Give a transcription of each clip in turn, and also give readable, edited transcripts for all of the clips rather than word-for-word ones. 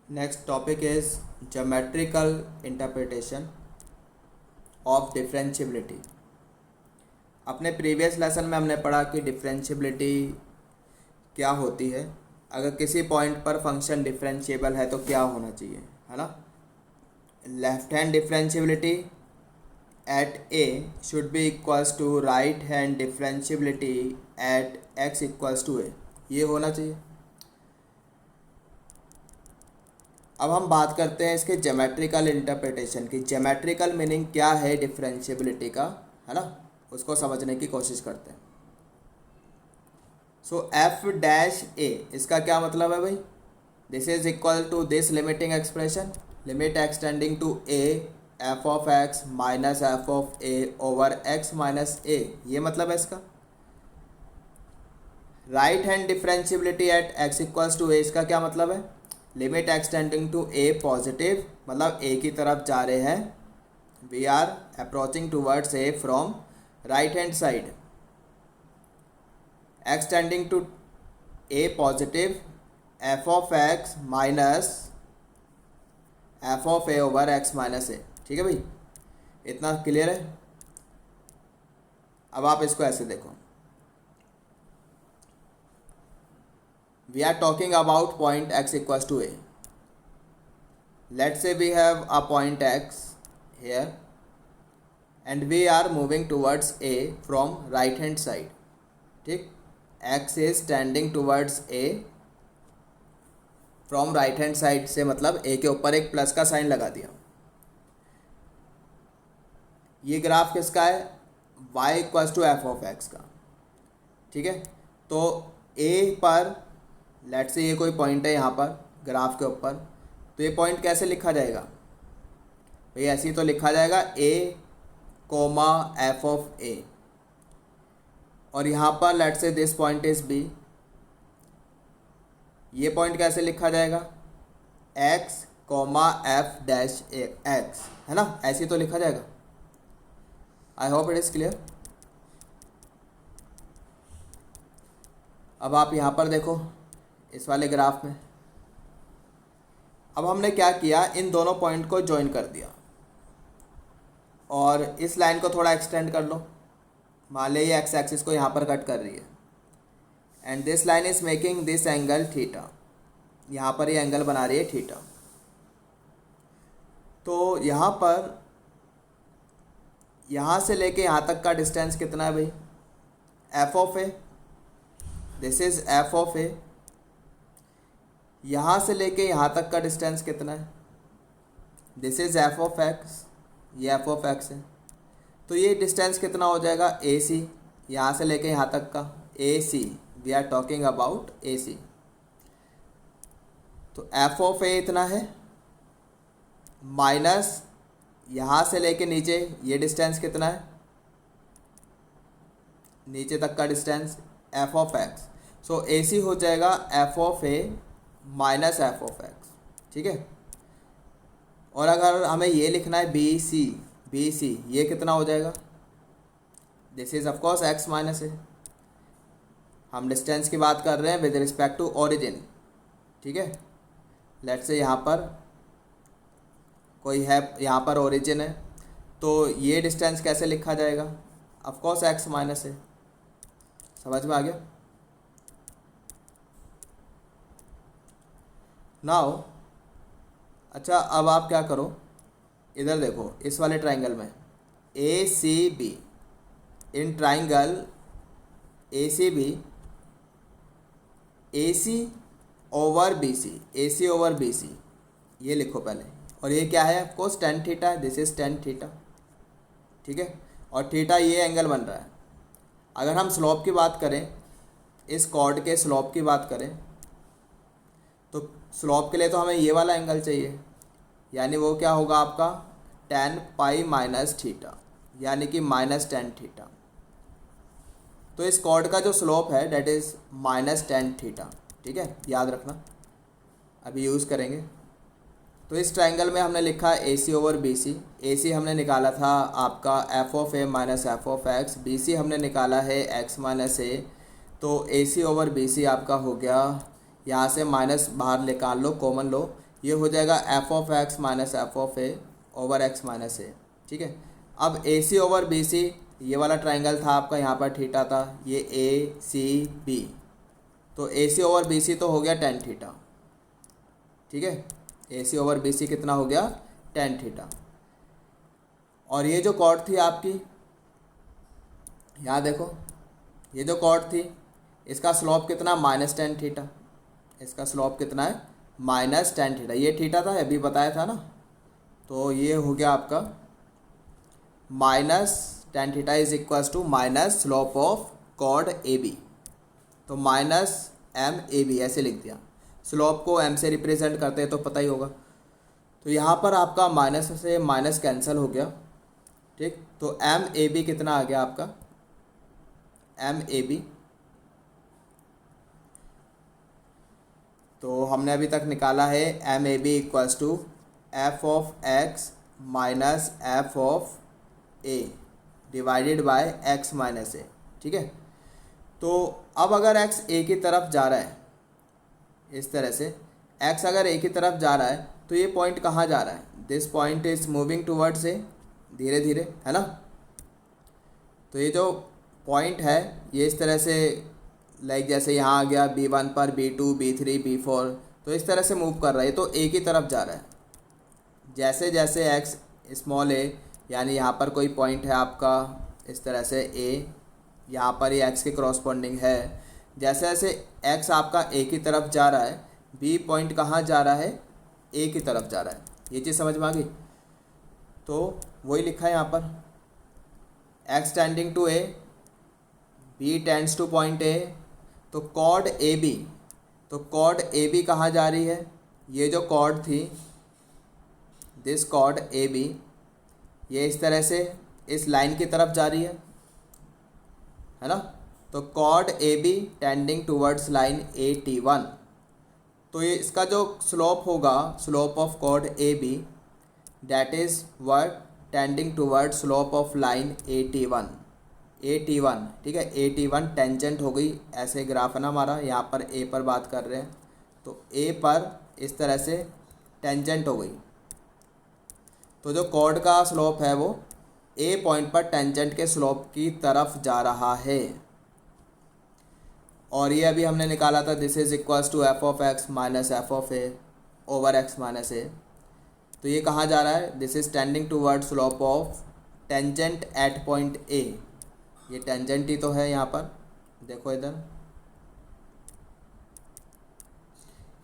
Next topic is geometrical interpretation of differentiability. अपने previous lesson में हमने पढ़ा कि डिफरेंशियबिलिटी क्या होती है। अगर किसी पॉइंट पर फंक्शन डिफरेंशिएबल है तो क्या होना चाहिए, है ना। Left hand differentiability at a should be equals to right hand differentiability at x equals to a, ये होना चाहिए। अब हम बात करते हैं इसके ज्योमेट्रिकल इंटरप्रिटेशन की। ज्योमेट्रिकल मीनिंग क्या है डिफरेंशियबिलिटी का, है ना, उसको समझने की कोशिश करते हैं। सो एफ डैश ए, इसका क्या मतलब है भाई? This is equal to this limiting expression, limit extending to a f of x minus F of a over x minus a, ये मतलब है इसका। Right hand differentiability at x equals to a, इसका क्या मतलब है? Limit extending to a positive, मतलब a की तरफ जा रहे हैं, we are approaching towards a from right hand side. Extending to a positive F of x minus F of a over x minus a, ठीक है भाई, इतना क्लियर है। अब आप इसको ऐसे देखो, we are talking about point x equals to a. Let's say we have a point x here and we are moving towards a from right hand side, ठीक। x is tending towards a from right hand side से मतलब a के ऊपर एक plus का sign लगा दिया। ये ग्राफ किसका है? y equals to f of x का, ठीक है। तो a पर लेट से ये कोई पॉइंट है यहाँ पर ग्राफ के ऊपर, तो ये पॉइंट कैसे लिखा जाएगा भाई? ऐसे ही तो लिखा जाएगा a coma F of a, और यहाँ पर लेट से दिस पॉइंट इज b, ये पॉइंट कैसे लिखा जाएगा? x coma F dash x, है ना, ऐसे ही तो लिखा जाएगा। आई होप इट इज़ क्लियर। अब आप यहाँ पर देखो इस वाले ग्राफ में, अब हमने क्या किया, इन दोनों पॉइंट को ज्वाइन कर दिया और इस लाइन को थोड़ा एक्सटेंड कर लो। मान लीजिए ये एक्स एक्सिस को यहाँ पर कट कर रही है and this line is making this angle theta, यहाँ पर ये एंगल बना रही है थीटा। तो यहाँ पर यहाँ से लेके यहाँ तक का डिस्टेंस कितना है भाई? F of a, this is f of a. यहाँ से लेके यहाँ तक का डिस्टेंस कितना है? This is f of x, ये एफ ऑफ एक्स है। तो ये डिस्टेंस कितना हो जाएगा? ए सी, यहाँ से लेके यहाँ तक का ए सी, वी आर टॉकिंग अबाउट ए सी। तो एफ ऑफ ए इतना है, माइनस यहाँ से लेके नीचे ये डिस्टेंस कितना है? नीचे तक का डिस्टेंस एफ ऑफ एक्स। सो ए सी हो जाएगा f of A minus F of x, ठीक है। और अगर हमें ये लिखना है बी सी, ये कितना हो जाएगा? This is of course x minus a. हम डिस्टेंस की बात कर रहे हैं विद रिस्पेक्ट टू ओरिजिन, ठीक है। लेट्स से यहाँ पर कोई है, यहाँ पर ओरिजिन है, तो ये डिस्टेंस कैसे लिखा जाएगा? ऑफकोर्स एक्स माइनस ए। समझ में आ गया? नाउ अच्छा, अब आप क्या करो, इधर देखो इस वाले ट्राइंगल में A C B, in triangle A C B, A C over B C, A C over B C, ये लिखो पहले। और ये क्या है? ऑफकोर्स टेन थीटा है, दिस इज टेन थीटा, ठीक है। और थीटा ये एंगल बन रहा है। अगर हम स्लोप की बात करें, इस कॉर्ड के स्लोप की बात करें, तो स्लोप के लिए तो हमें ये वाला एंगल चाहिए, यानी वो क्या होगा आपका? टेन पाई माइनस थीटा, यानी कि माइनस टेन थीटा। तो इस कॉर्ड का जो स्लोप है that is minus tan theta, ठीक है, याद रखना, अभी यूज़ करेंगे। तो इस ट्राइंगल में हमने लिखा ए C over B C. A सी हमने निकाला था आपका f of A minus F of x, B C हमने निकाला है एक्स माइनस ए। तो ए सी ओवर बी सी आपका हो गया, यहाँ से माइनस बाहर निकाल लो, कॉमन लो, ये हो जाएगा f of x minus F of a over x minus a. ठीक है, अब ए सी ओवर बी सी, ये वाला ट्राइंगल था आपका, यहाँ पर थीटा था, ये ए सी बी, तो ए सी ओवर बी सी तो हो गया टेन थीटा। ठीक है, ए सी ओवर बी सी कितना हो गया, टेन थीटा। और ये जो कॉर्ड थी आपकी, यहाँ देखो, ये जो कॉर्ड थी इसका स्लोप कितना, माइनस टेन थीटा। इसका स्लोप कितना है, माइनस टेन थीटा। ये थीटा था, अभी बताया था ना, तो ये हो गया आपका minus tan theta is equals to minus slope of chord A B, तो माइनस एम ए बी ऐसे लिख दिया। स्लोप को एम से रिप्रेजेंट करते हैं तो पता ही होगा, तो यहाँ पर आपका माइनस से माइनस कैंसिल हो गया। ठीक, तो एम ए बी कितना आ गया आपका, एम ए बी, तो हमने अभी तक निकाला है m A b equals to f of x minus F of a divided by x minus a. ठीक है, तो अब अगर एक्स ए की तरफ जा रहा है, इस तरह से एक्स अगर ए की तरफ जा रहा है तो ये पॉइंट कहाँ जा रहा है, this point is moving towards a, धीरे धीरे, है ना। तो ये जो पॉइंट है ये इस तरह से, लाइक जैसे यहाँ आ गया B1 पर, B2, B3, B4, तो इस तरह से मूव कर रहा है, तो ए की तरफ जा रहा है। जैसे जैसे एक्स स्मॉल ए, यानी यहाँ पर कोई पॉइंट है आपका इस तरह से ए, यहाँ पर ये एक्स के करॉस्पॉन्डिंग है, जैसे जैसे एक्स आपका ए की तरफ जा रहा है, बी पॉइंट कहाँ जा रहा है, ए की तरफ जा रहा है। ये चीज़ समझ में आ गई, तो वही लिखा है यहाँ पर, x tending to A, B tends to point A, तो कॉर्ड ए बी, तो कॉर्ड ए बी कहाँ जा रही है, ये जो कॉर्ड थी, दिस कॉर्ड ए बी, ये इस तरह से इस लाइन की तरफ जा रही है ना। तो chord A B tending towards line A T one, तो ये इसका जो स्लोप होगा, slope of chord A B, that is what, tending towards slope of line A T one, A T one. ठीक है, ए टी वन टेंजेंट हो गई, ऐसे ग्राफ है ना हमारा, यहाँ पर ए पर बात कर रहे हैं, तो ए पर इस तरह से टेंजेंट हो गई, तो जो कॉर्ड का स्लोप है वो ए पॉइंट पर टेंजेंट के स्लोप की तरफ जा रहा है। और ये अभी हमने निकाला था, this is equals to f of x minus F of a over x minus a, तो ये कहाँ जा रहा है, this is tending toward slope of tangent at point ए, ये टेंजेंट ही तो है यहाँ पर, देखो इधर,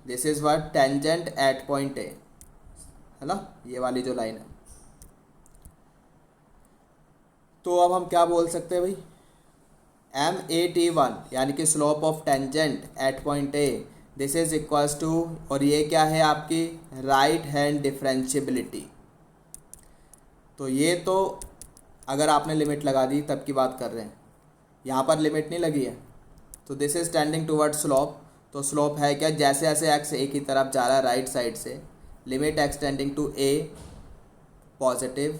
this is what, tangent at point a, है ना, ये वाली जो लाइन है। तो अब हम क्या बोल सकते हैं भाई, एम ए टी वन यानी कि slope of tangent at point A, this is equals to, और ये क्या है आपकी राइट हैंड डिफरेंशियबिलिटी। तो ये तो अगर आपने लिमिट लगा दी तब की बात कर रहे हैं, यहाँ पर लिमिट नहीं लगी है, तो this is tending toward slope, तो स्लोप है क्या, जैसे जैसे एक्स ए की तरफ जा रहा है राइट साइड से, limit x tending to a positive,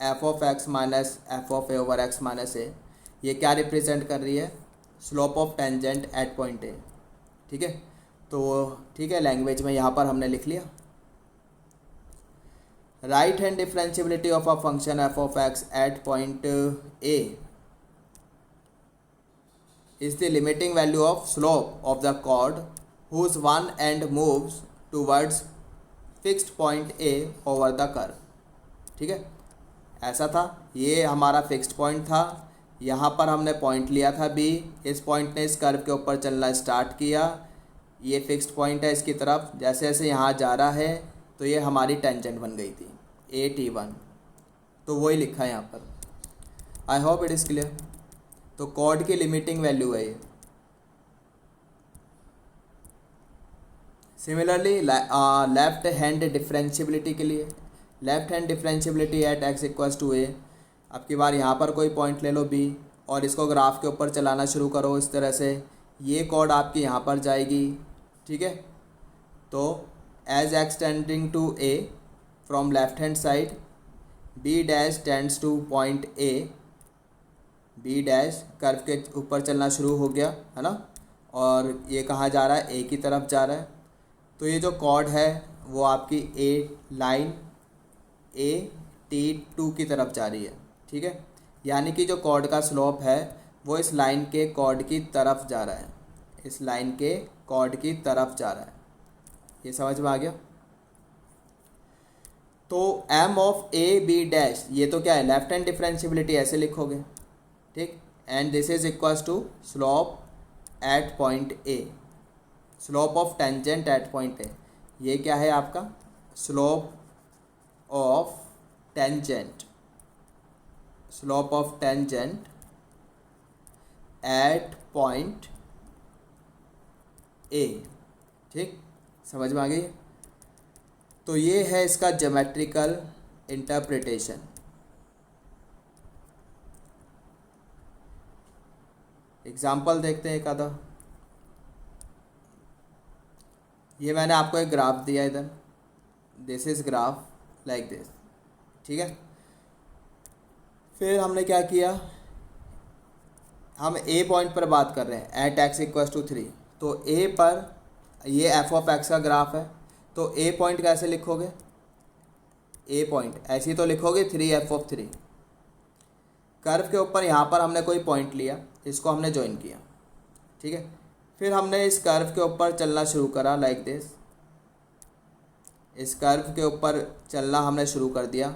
F of x minus F of a over x minus a, ये क्या रिप्रेजेंट कर रही है, slope of tangent at point ए। ठीक है, तो ठीक है, लैंग्वेज में यहाँ पर हमने लिख लिया, right hand differentiability of a function f of x at point A is the limiting value of slope of the chord whose one end moves towards fixed point A over the curve. ठीक है, ऐसा था, ये हमारा fixed point था, यहाँ पर हमने पॉइंट लिया था बी, इस पॉइंट ने इस कर्व के ऊपर चलना स्टार्ट किया, ये फिक्स्ड पॉइंट है इसकी तरफ, जैसे जैसे यहाँ जा रहा है तो ये हमारी टेंजेंट बन गई थी ए टी वन, तो वही लिखा है यहाँ पर। I hope it is clear. तो कॉर्ड की लिमिटिंग वैल्यू है ये। सिमिलरली लेफ्ट हैंड डिफरेंशियबिलिटी के लिए, left hand differentiability at x equals to a, अब की बार यहाँ पर कोई पॉइंट ले लो बी और इसको ग्राफ के ऊपर चलाना शुरू करो इस तरह से, ये कॉर्ड आपकी यहाँ पर जाएगी। ठीक है, तो as x tending to A from left hand side, B dash tends to point A, B dash curve के ऊपर चलना शुरू हो गया, है ना, और ये कहाँ जा रहा है, ए की तरफ जा रहा है। तो ये जो कॉर्ड है वो आपकी लाइन AT2 की तरफ जा रही है, ठीक है। यानी कि जो कॉर्ड का स्लोप है वो इस लाइन के कॉर्ड की तरफ जा रहा है, इस लाइन के कॉर्ड की तरफ जा रहा है। ये समझ में आ गया। तो m of A B dash, ये तो क्या है, लेफ्ट हैंड डिफरेंशियबिलिटी, ऐसे लिखोगे, ठीक। And this is equals to slope at point A, slope of tangent at point ए। ये क्या है आपका, slope of tangent, slope of tangent at point ए, ठीक। समझ में आ गई। तो ये है इसका ज्योमेट्रिकल इंटरप्रिटेशन। एग्जाम्पल देखते हैं एक आधा। ये मैंने आपको एक ग्राफ दिया इधर, this is graph like this, ठीक है। फिर हमने क्या किया, हम ए पॉइंट पर बात कर रहे हैं एट एक्स इक्वल्स टू 3। तो ए पर ये एफ ऑफ एक्स का ग्राफ है, तो ए पॉइंट कैसे लिखोगे, ए पॉइंट ऐसे ही तो लिखोगे 3f(3). कर्व के ऊपर यहाँ पर हमने कोई पॉइंट लिया, इसको हमने ज्वाइन किया, ठीक है। फिर हमने इस कर्व के ऊपर चलना शुरू करा लाइक दिस, इस कर्व के ऊपर चलना हमने शुरू कर दिया।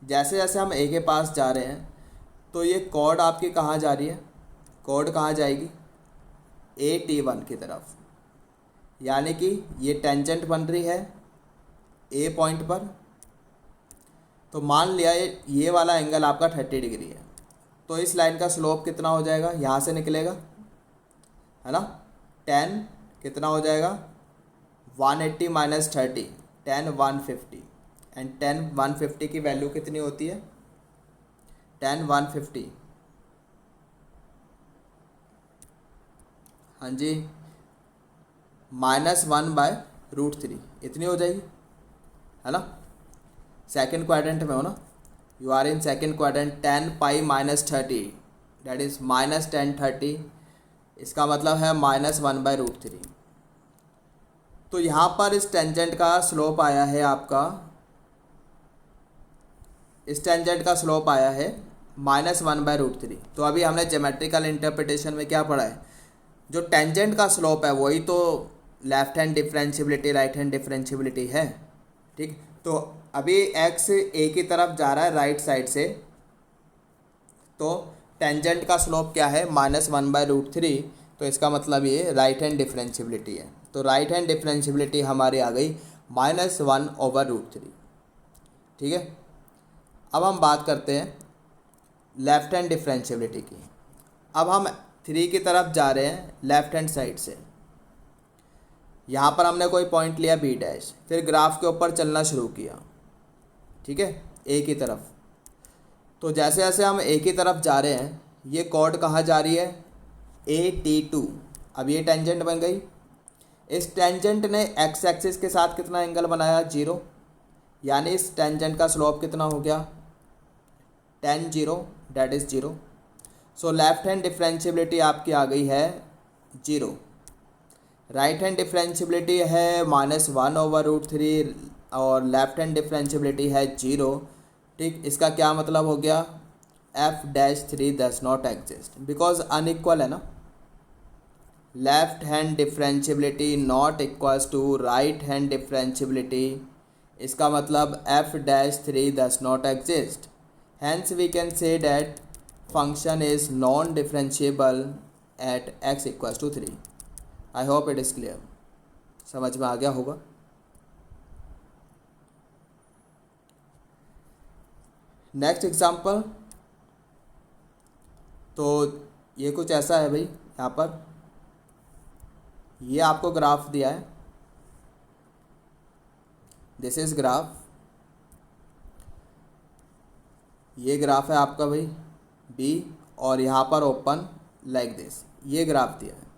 जैसे जैसे हम ए के पास जा रहे हैं तो ये कॉर्ड आपकी कहाँ जा रही है, कॉर्ड कहाँ जाएगी, AT1 की तरफ। यानी कि ये टेंजेंट बन रही है ए पॉइंट पर। तो मान लिया ये वाला एंगल आपका 30 डिग्री है, तो इस लाइन का स्लोप कितना हो जाएगा, यहाँ से निकलेगा, है ना, 10 कितना हो जाएगा, 180 माइनस 30, 10 150। एंड 10 150 की वैल्यू कितनी होती है, 10 150, हाँ जी, -1/√3 इतनी हो जाएगी, है ना। सेकेंड क्वाड्रेंट में हो ना, you are in second quadrant. 10 pi minus 30 that is -1030, इसका मतलब है -1/√3। तो यहाँ पर इस टेंजेंट का स्लोप आया है आपका, इस टेंजेंट का स्लोप आया है -1/√3। तो अभी हमने ज्योमेट्रिकल इंटरप्रिटेशन में क्या पढ़ा है, जो टेंजेंट का स्लोप है वही तो left hand differentiability right hand differentiability है, ठीक। तो अभी एक्स ए की तरफ जा रहा है राइट साइड से, तो टेंजेंट का स्लोप क्या है, -1/√3। तो इसका मतलब ये राइट हैंड डिफरेंशियबिलिटी है। तो राइट हैंड डिफरेंशियबिलिटी हमारी आ गई -1/√3, ठीक है। अब हम बात करते हैं लेफ्ट हैंड डिफरेंशियबिलिटी की। अब हम 3 की तरफ जा रहे हैं लेफ्ट हैंड साइड से। यहाँ पर हमने कोई पॉइंट लिया B डैश, फिर ग्राफ के ऊपर चलना शुरू किया, ठीक है, ए की तरफ। तो जैसे जैसे हम ए की तरफ जा रहे हैं ये कॉर्ड कहाँ जा रही है, AT2। अब ये टेंजेंट बन गई। इस टेंजेंट ने एक्स एक्सिस के साथ कितना एंगल बनाया, 0। यानी इस टेंजेंट का स्लोप कितना हो गया, tan 0 that is 0। So left hand differentiability आपकी आ गई है 0। राइट हैंड डिफरेंशियबिलिटी है -1/√3 और लेफ्ट हैंड डिफरेंशियबिलिटी है 0, ठीक। इसका क्या मतलब हो गया, f(3) does not exist because unequal है ना। Left hand differentiability not equals to right hand differentiability, इसका मतलब f(3) does not exist. Hence we can say that function is non differentiable at x equals to 3। I hope it is clear, समझ में आ गया होगा। Next example, तो ये कुछ ऐसा है भाई, यहाँ पर ये आपको ग्राफ दिया है, दिस इज ग्राफ, ये ग्राफ है आपका भाई B, और यहाँ पर ओपन लाइक दिस, ये ग्राफ दिया है।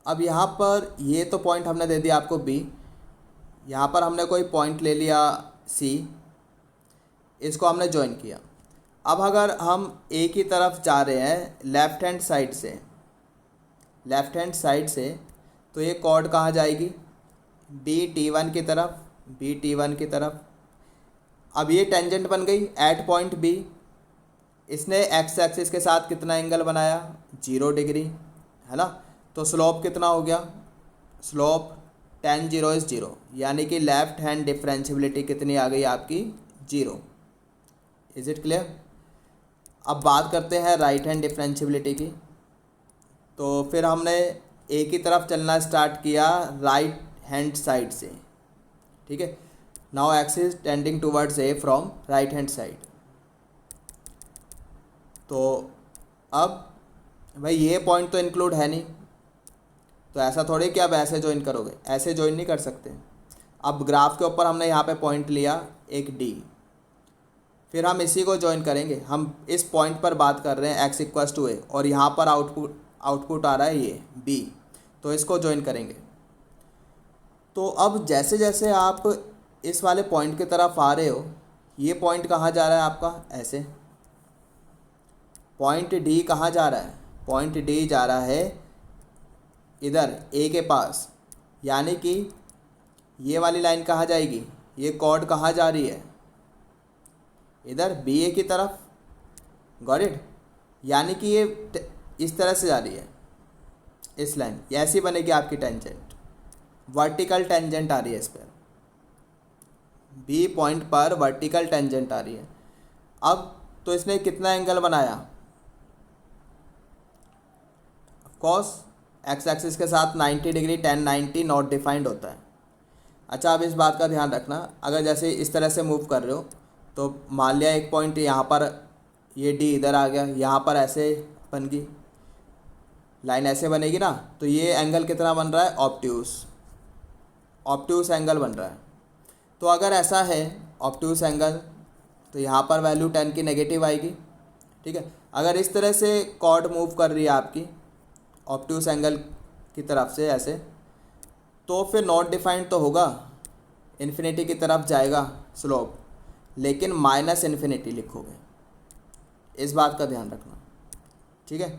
अब यहाँ पर ये तो पॉइंट हमने दे दिया आपको B, यहाँ पर हमने कोई पॉइंट ले लिया C, इसको हमने ज्वाइन किया। अब अगर हम A की तरफ जा रहे हैं लेफ्ट हैंड साइड से, लेफ्ट हैंड साइड से, तो ये कॉर्ड कहाँ जाएगी, T1 की तरफ, T1 की तरफ। अब ये टेंजेंट बन गई एट पॉइंट बी। इसने एक्स एक्सिस के साथ कितना एंगल बनाया, 0 डिग्री, है ना। तो स्लोप कितना हो गया, स्लोप tan 0 इज़ 0, यानी कि लेफ्ट हैंड डिफरेंशियबिलिटी कितनी आ गई आपकी, 0। Is it clear. अब बात करते हैं राइट हैंड डिफरेंशियबिलिटी की। तो फिर हमने ए की तरफ चलना स्टार्ट किया राइट हैंड साइड से, ठीक है। Now axis tending towards a from right hand side. तो अब भाई ये पॉइंट तो इंक्लूड है नहीं, तो ऐसा थोड़ी कि आप ऐसे ज्वाइन करोगे, ऐसे ज्वाइन नहीं कर सकते। अब ग्राफ के ऊपर हमने यहाँ पे पॉइंट लिया एक डी, फिर हम इसी को ज्वाइन करेंगे। हम इस पॉइंट पर बात कर रहे हैं एक्स इक्वल्स टू ए, और यहाँ पर आउटपुट आ रहा है ये बी, तो इसको ज्वाइन करेंगे। तो अब जैसे जैसे आप इस वाले पॉइंट की तरफ आ रहे हो, ये पॉइंट कहाँ जा रहा है आपका, ऐसे। पॉइंट डी कहाँ जा रहा है, पॉइंट डी जा रहा है इधर ए के पास, यानी कि ये वाली लाइन कहाँ जाएगी, ये कॉर्ड कहाँ जा रही है, इधर बी ए की तरफ। Got it. यानी कि ये इस तरह से जा रही है, इस लाइन, ऐसी बनेगी आपकी टेंजेंट, वर्टिकल टेंजेंट आ रही है इस पर, बी पॉइंट पर वर्टिकल टेंजेंट आ रही है। अब तो इसने कितना एंगल बनाया, ऑफकोर्स एक्स एक्सिस के साथ 90 डिग्री, tan 90 नॉट डिफाइंड होता है। अच्छा, अब इस बात का ध्यान रखना, अगर जैसे इस तरह से मूव कर रहे हो, तो मान लिया एक पॉइंट यहाँ पर, ये डी इधर आ गया, यहाँ पर ऐसे बन गई लाइन, ऐसे बनेगी ना, तो ये एंगल कितना बन रहा है, ऑब्ट्यूस एंगल बन रहा है। तो अगर ऐसा है ऑब्ट्यूस एंगल, तो यहाँ पर वैल्यू 10 की नेगेटिव आएगी, ठीक है। अगर इस तरह से कॉर्ड मूव कर रही है आपकी ऑब्ट्यूस एंगल की तरफ से ऐसे, तो फिर नॉट डिफाइंड तो होगा, इन्फिनिटी की तरफ जाएगा स्लोप, लेकिन माइनस इन्फिनिटी लिखोगे, इस बात का ध्यान रखना, ठीक है।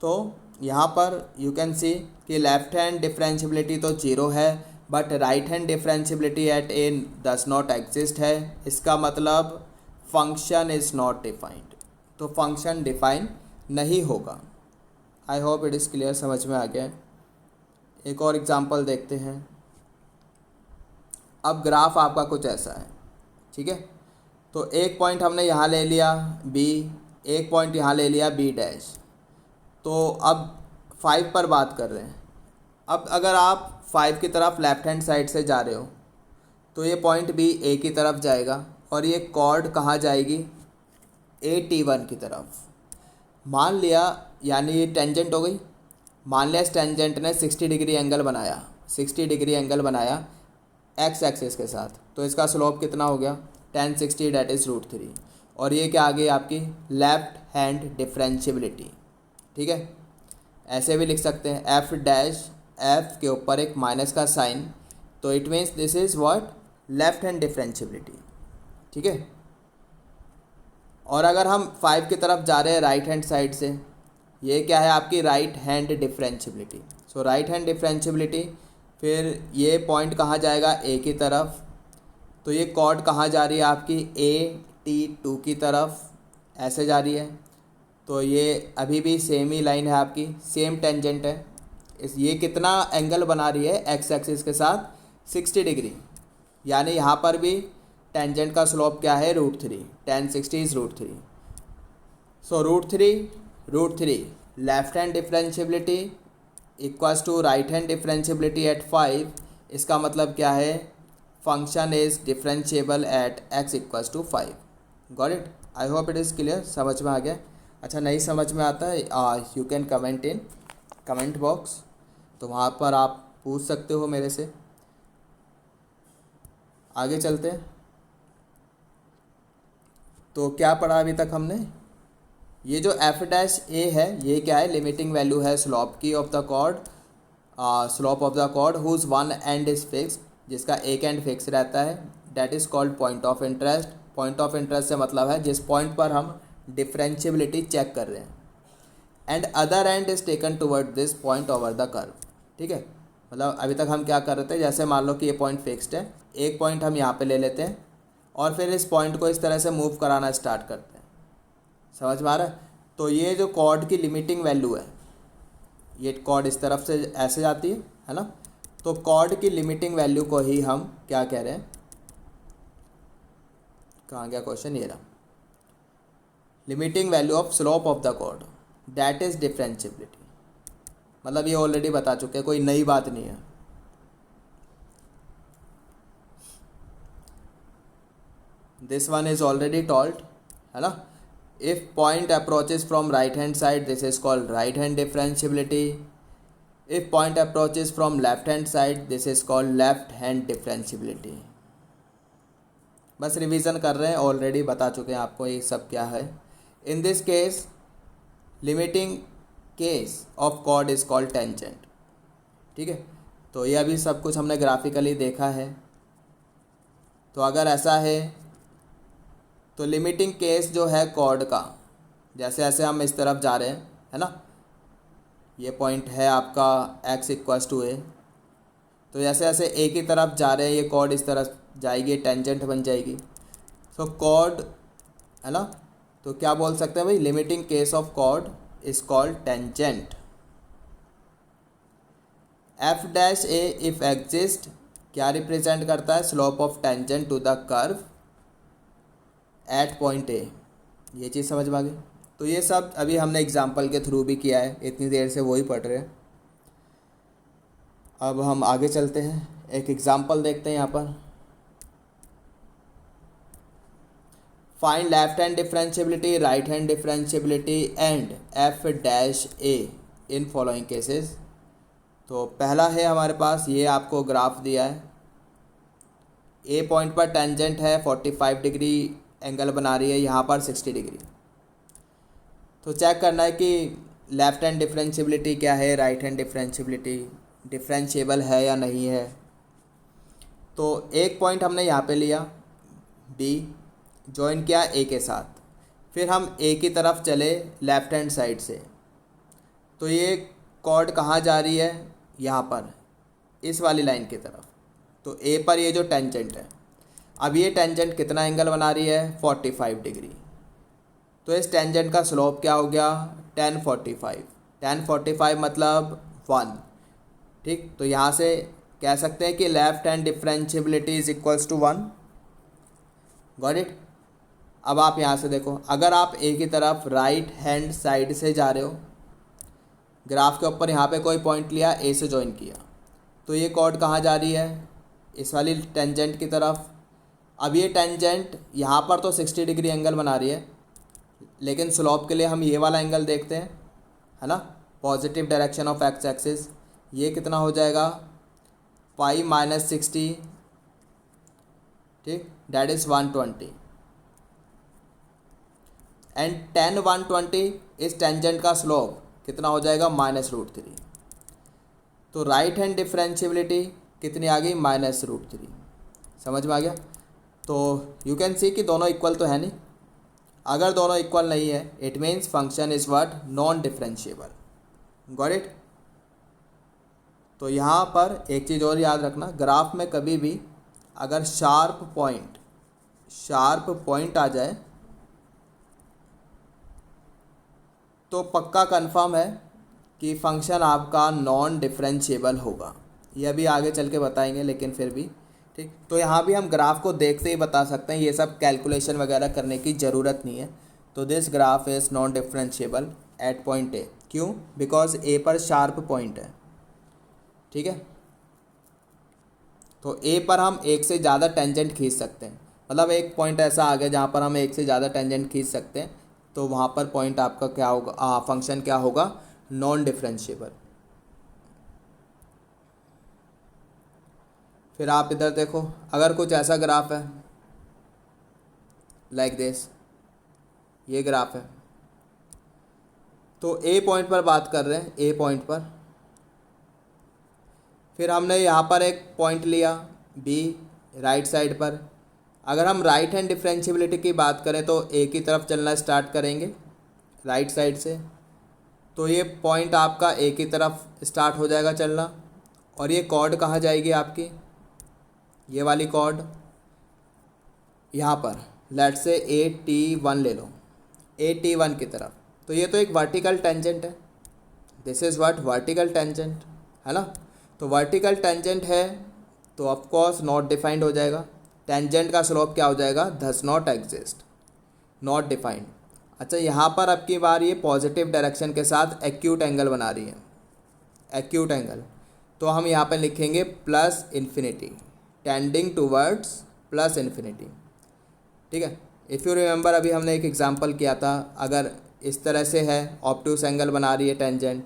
तो यहाँ पर यू कैन सी कि लेफ्ट हैंड डिफरेंशियबिलिटी तो 0 है, but right hand differentiability at A does not exist है। इसका मतलब फंक्शन इज़ नॉट डिफाइंड, तो फंक्शन डिफाइन नहीं होगा। I hope it is clear, समझ में आ गया। एक और एग्जांपल देखते हैं। अब ग्राफ आपका कुछ ऐसा है, ठीक है। तो एक पॉइंट हमने यहाँ ले लिया बी, एक पॉइंट यहाँ ले लिया बी डैश। तो अब 5 पर बात कर रहे हैं। अब अगर आप 5 की तरफ लेफ्ट हैंड साइड से जा रहे हो, तो ये पॉइंट बी ए की तरफ जाएगा, और ये कॉर्ड कहाँ जाएगी, T1 की तरफ। मान लिया, यानी ये टेंजेंट हो गई, मान लिया इस टेंजेंट ने 60 डिग्री एंगल बनाया, 60 डिग्री एंगल बनाया एक्स एक्सिस के साथ, तो इसका स्लोप कितना हो गया, tan 60 डेट इज़ √3। और ये क्या आ गई आपकी लेफ्ट हैंड डिफरेंशियबिलिटी, ठीक है। ऐसे भी लिख सकते हैं, एफ डैश, एफ के ऊपर एक माइनस का साइन, तो it means this is what, left hand differentiability, ठीक है। और अगर हम 5 की तरफ जा रहे हैं राइट हैंड साइड से, ये क्या है आपकी राइट हैंड डिफरेंशियबिलिटी। सो राइट हैंड डिफरेंशियबिलिटी, फिर ये पॉइंट कहाँ जाएगा, ए की तरफ, तो ये कॉर्ड कहाँ जा रही है आपकी T2 की तरफ, ऐसे जा रही है। तो ये अभी भी सेम ही लाइन है आपकी, सेम टेंजेंट है। ये कितना एंगल बना रही है एक्स एक्सिस के साथ, 60 डिग्री, यानी यहाँ पर भी टेंजेंट का स्लोप क्या है, √3, tan 60 is √3। So √3 left hand differentiability equals to right hand differentiability at 5। इसका मतलब क्या है, function is differentiable at x equals to 5। Got it. I hope it is clear, समझ में आ गया। अच्छा, नहीं समझ में आता है, you can comment in comment box, तो वहाँ पर आप पूछ सकते हो मेरे से। आगे चलते हैं। तो क्या पढ़ा अभी तक हमने, ये जो एफ डैश ए है, ये क्या है, लिमिटिंग वैल्यू है स्लोप की of the chord, slope of the chord whose one end is fixed, जिसका एक एंड फिक्स रहता है, that is called point of interest. Point of interest से मतलब है जिस पॉइंट पर हम डिफरेंशियबिलिटी चेक कर रहे हैं, and other and is taken toward this point over the curve, ठीक है। मतलब अभी तक हम क्या कर रहे थे, जैसे मान लो कि ये पॉइंट फिक्स्ड है, एक पॉइंट हम यहाँ पे ले लेते हैं और फिर इस पॉइंट को इस तरह से मूव कराना स्टार्ट करते हैं। समझ में आ रहा है? तो ये जो कॉर्ड की लिमिटिंग वैल्यू है, ये कॉर्ड इस तरफ से ऐसे जाती है ना, तो कॉर्ड की लिमिटिंग वैल्यू को ही हम क्या कह रहे हैं, कहाँ गया क्वेश्चन, ये रहा, limiting value of slope of the chord, that is differentiability. मतलब ये ऑलरेडी बता चुके हैं, कोई नई बात नहीं है। This one is already told, है ना। If point approaches from right hand side, this is called right hand differentiability. If point approaches from left hand side, this is called left hand differentiability. बस revision कर रहे हैं, already बता चुके हैं आपको ये सब क्या है। In this case limiting case of chord is called tangent. ठीक है, तो ये अभी सब कुछ हमने ग्राफिकली देखा है। तो अगर ऐसा है तो लिमिटिंग केस जो है कॉर्ड का, जैसे जैसे हम इस तरफ जा रहे हैं, है ना, ये पॉइंट है आपका x इक्वल्स टू ए, तो जैसे जैसे ए की तरफ जा रहे हैं ये कॉर्ड इस तरफ जाएगी, टेंजेंट बन जाएगी। तो कॉर्ड, है ना, तो क्या बोल सकते हैं भाई, limiting case of chord is called tangent. F dash A if exist क्या रिप्रेजेंट करता है, slope of tangent to the curve at point ए। ये चीज़ समझ में आ गई। तो ये सब अभी हमने एग्जाम्पल के थ्रू भी किया है, इतनी देर से वही पढ़ रहे हैं। अब हम आगे चलते हैं, एक एग्जाम्पल देखते हैं यहाँ पर। Find left hand differentiability, right hand differentiability and F dash A in following cases. तो पहला है हमारे पास, ये आपको ग्राफ दिया है, ए पॉइंट पर टेंजेंट है 45 डिग्री एंगल बना रही है, यहाँ पर 60 डिग्री। तो चेक करना है कि लेफ्ट हैंड डिफरेंशिएबिलिटी क्या है, राइट हैंड डिफरेंशिएबिलिटी डिफरेंशिएबल है या नहीं है। तो एक पॉइंट हमने यहाँ पे लिया बी, जॉइन किया ए के साथ, फिर हम ए की तरफ चले लेफ्ट हैंड साइड से। तो ये कॉर्ड कहाँ जा रही है, यहाँ पर इस वाली लाइन की तरफ। तो ए पर ये जो टेंजेंट है, अब ये टेंजेंट कितना एंगल बना रही है, 45 डिग्री। तो इस टेंजेंट का स्लोप क्या हो गया, tan 45। tan 45 मतलब 1। ठीक, तो यहाँ से कह सकते हैं कि left hand differentiability is equals to 1। Got it. अब आप यहाँ से देखो, अगर आप ए की तरफ राइट हैंड साइड से जा रहे हो, ग्राफ के ऊपर यहाँ पे कोई पॉइंट लिया, ए से ज्वाइन किया, तो ये कॉर्ड कहाँ जा रही है, इस वाली टेंजेंट की तरफ। अब ये टेंजेंट यहाँ पर तो 60 डिग्री एंगल बना रही है, लेकिन स्लोप के लिए हम ये वाला एंगल देखते हैं, है ना, positive direction of X axis. ये कितना हो जाएगा, पाई माइनस 60, ठीक, डैट इज़ 120। एंड tan 120 इस टेंजेंट का स्लोप कितना हो जाएगा, -√3। तो राइट हैंड डिफरेंशिएबिलिटी कितनी आ गई, -√3। समझ में आ गया। तो यू कैन सी कि दोनों इक्वल तो है नहीं। अगर दोनों इक्वल नहीं है, it means function is what, non differentiable. Got it. तो यहाँ पर एक चीज़ और याद रखना, ग्राफ में कभी भी अगर शार्प पॉइंट आ जाए तो पक्का कंफर्म है कि फंक्शन आपका नॉन डिफरेंशिएबल होगा। ये अभी आगे चल के बताएंगे, लेकिन फिर भी ठीक। तो यहाँ भी हम ग्राफ को देखते ही बता सकते हैं, ये सब कैलकुलेशन वगैरह करने की ज़रूरत नहीं है। तो this graph is non differentiable eight point ए। क्यों, बिकॉज ए पर शार्प पॉइंट है। ठीक है, तो ए पर हम एक से ज़्यादा टेंजेंट खींच सकते हैं। मतलब एक पॉइंट ऐसा आ गया जहाँ पर हम एक से ज़्यादा टेंजेंट खींच सकते हैं, तो वहाँ पर पॉइंट आपका क्या होगा, फंक्शन क्या होगा, नॉन डिफरेंशिएबल। फिर आप इधर देखो, अगर कुछ ऐसा ग्राफ है लाइक दिस, ये ग्राफ है, तो ए पॉइंट पर बात कर रहे हैं, ए पॉइंट पर। फिर हमने यहाँ पर एक पॉइंट लिया बी राइट साइड पर। अगर हम राइट हैंड डिफरेंशिएबिलिटी की बात करें तो ए की तरफ चलना स्टार्ट करेंगे राइट साइड से। तो ये पॉइंट आपका ए की तरफ स्टार्ट हो जाएगा चलना, और ये कॉर्ड कहाँ जाएगी आपकी, ये वाली कॉर्ड यहाँ पर लेट से AT1 ले लो, AT1 की तरफ। तो ये तो एक वर्टिकल टेंजेंट है, this is what vertical tangent, है ना। तो वर्टिकल टेंजेंट है तो ऑफ कोर्स नॉट डिफाइंड हो जाएगा। टेंजेंट का स्लोप क्या हो जाएगा, does not exist, not defined. अच्छा, यहाँ पर अब की बार ये पॉजिटिव डायरेक्शन के साथ एक्यूट एंगल बना रही है, एक्यूट एंगल। तो हम यहाँ पर लिखेंगे plus infinity, tending towards plus infinity, ठीक है। इफ़ यू रिमेंबर अभी हमने एक एग्जांपल किया था, अगर इस तरह से है, ऑब्ट्यूस एंगल बना रही है टेंजेंट,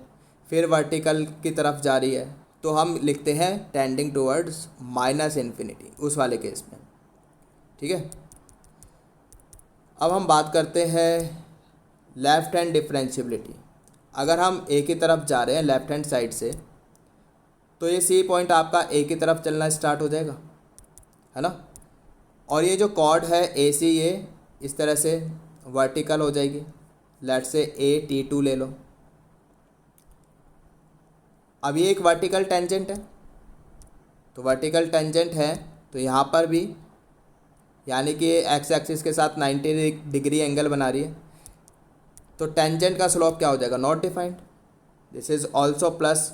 फिर वर्टिकल की तरफ जा रही है, तो हम लिखते हैं टेंडिंग टूवर्ड्स माइनस इन्फिनिटी उस वाले केस में, ठीक है। अब हम बात करते हैं लेफ़्ट हैंड डिफरेंशियबिलिटी। अगर हम ए की तरफ जा रहे हैं लेफ़्ट हैंड साइड से, तो ये सी पॉइंट आपका ए की तरफ चलना स्टार्ट हो जाएगा, है ना। और ये जो कॉर्ड है AC, ये इस तरह से वर्टिकल हो जाएगी, लेट से AT2 ले लो। अब ये एक वर्टिकल टेंजेंट है, तो वर्टिकल टेंजेंट है तो यहाँ पर भी यानी कि एक्स एक्सिस के साथ 90 डिग्री एंगल बना रही है, तो टेंजेंट का स्लोप क्या हो जाएगा, not defined. This is also plus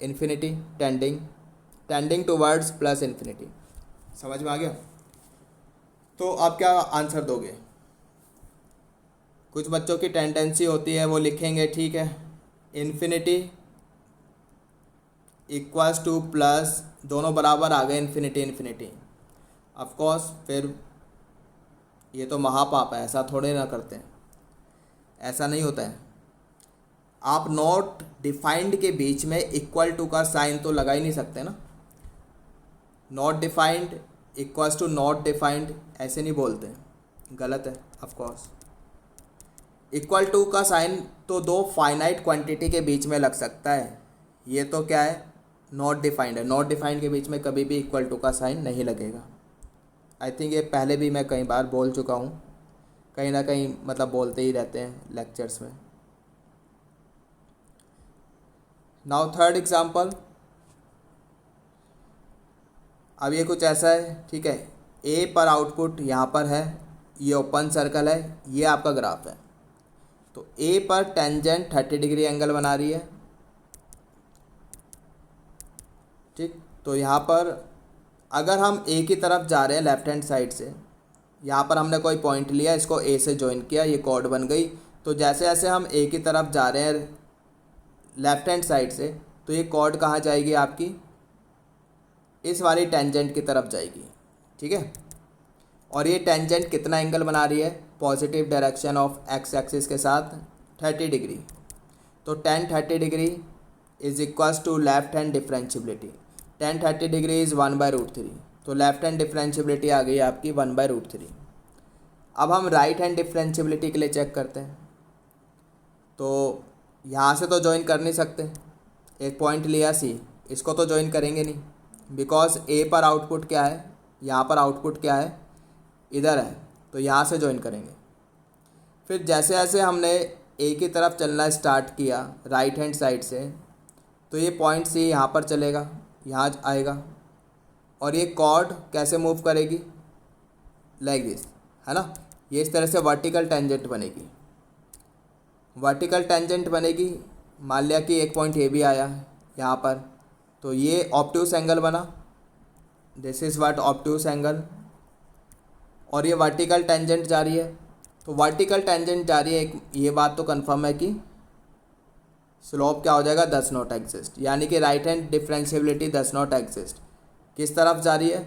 infinity, tending towards plus infinity. समझ में आ गया। तो आप क्या आंसर दोगे। कुछ बच्चों की टेंडेंसी होती है वो लिखेंगे, ठीक है, इन्फिनिटी इक्वल्स टू प्लस, दोनों बराबर आ गए इन्फिनिटी इन्फिनिटी। ऑफ कोर्स फिर ये तो महापाप है, ऐसा थोड़े ना करते हैं, ऐसा नहीं होता है। आप नॉट डिफाइंड के बीच में इक्वल टू का साइन तो लगा ही नहीं सकते ना। Not defined equals to not defined ऐसे नहीं बोलते, गलत है ऑफ कोर्स। इक्वल टू का साइन तो दो फाइनाइट क्वांटिटी के बीच में लग सकता है, ये तो क्या है, नॉट डिफाइंड है। नॉट डिफाइंड के बीच में कभी भी इक्वल टू का साइन नहीं लगेगा। आई थिंक ये पहले भी मैं कई बार बोल चुका हूँ, कहीं ना कहीं मतलब बोलते ही रहते हैं लेक्चर्स में। Now third example. अब ये कुछ ऐसा है, ठीक है, ए पर आउटपुट यहाँ पर है, ये ओपन सर्कल है, ये आपका ग्राफ है। तो ए पर टेंजेंट 30 डिग्री एंगल बना रही है, ठीक। तो यहाँ पर अगर हम ए की तरफ जा रहे हैं लेफ्ट हैंड साइड से, यहाँ पर हमने कोई पॉइंट लिया, इसको ए से ज्वाइन किया, ये कॉर्ड बन गई। तो जैसे जैसे हम ए की तरफ जा रहे हैं लेफ्ट हैंड साइड से, तो ये कॉर्ड कहाँ जाएगी आपकी, इस वाली टेंजेंट की तरफ जाएगी, ठीक है। और ये टेंजेंट कितना एंगल बना रही है, positive direction of X axis के साथ 30 डिग्री। तो tan 30 degree is equals to left hand differentiability. tan 30 degree is 1/√3। तो लेफ्ट हैंड डिफरेंशियबिलिटी आ गई आपकी 1/√3। अब हम राइट हैंड डिफरेंशियबिलिटी के लिए चेक करते हैं। तो यहाँ से तो ज्वाइन कर नहीं सकते, एक पॉइंट लिया C, इसको तो ज्वाइन करेंगे नहीं, बिकॉज ए पर आउटपुट क्या है, यहाँ पर आउटपुट क्या है, इधर है, तो यहाँ से ज्वाइन करेंगे। फिर जैसे जैसे हमने ए की तरफ चलना स्टार्ट किया राइट हैंड साइड से, तो ये पॉइंट C यहाँ पर चलेगा, यहाँ आएगा, और ये कॉर्ड कैसे मूव करेगी, लाइक दिस, है ना। ये इस तरह से वर्टिकल टेंजेंट बनेगी, वर्टिकल टेंजेंट बनेगी। मान लिया कि एक पॉइंट ए भी आया यहाँ पर, तो ये ऑब्ट्यूस एंगल बना, this is what obtuse angle. और ये वर्टिकल टेंजेंट जा रही है, तो वर्टिकल टेंजेंट जा रही है, एक ये बात तो कंफर्म है कि स्लोप क्या हो जाएगा, डज नॉट एग्जिस्ट, यानी कि right hand differentiability does not exist. किस तरफ जा रही है,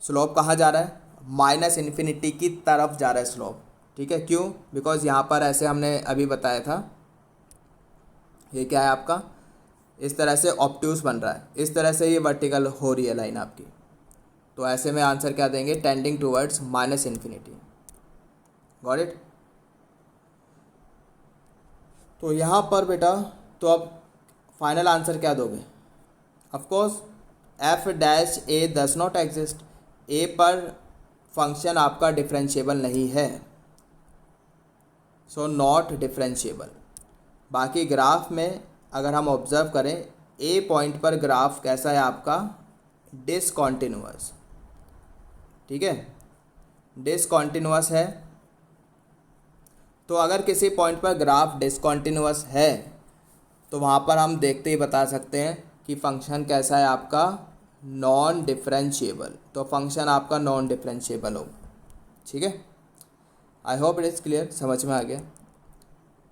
स्लोप कहाँ जा रहा है, माइनस इन्फिनिटी की तरफ जा रहा है स्लोप, ठीक है। क्यों, बिकॉज यहाँ पर ऐसे हमने अभी बताया था, ये क्या है आपका, इस तरह से ऑब्ट्यूस बन रहा है, इस तरह से ये वर्टिकल हो रही है लाइन आपकी। तो ऐसे में आंसर क्या देंगे, tending towards minus infinity. Got it. तो यहाँ पर बेटा, तो अब फाइनल आंसर क्या दोगे, of course f-a does not exist. A पर फंक्शन आपका डिफरेंशिएबल नहीं है, सो नॉट डिफरेंशिएबल। बाकी ग्राफ में अगर हम ऑब्ज़र्व करें, ए पॉइंट पर ग्राफ कैसा है आपका, डिसकॉन्टिन्यूअस, ठीक है, डिसकॉन्टिन्यूअस है। तो अगर किसी पॉइंट पर ग्राफ डिसकॉन्टिन्यूअस है तो वहाँ पर हम देखते ही बता सकते हैं कि फंक्शन कैसा है आपका, नॉन डिफरेंशिएबल। तो फंक्शन आपका नॉन डिफरेंशिएबल होगा, ठीक है। आई होप इट इज़ क्लियर, समझ में आ गया।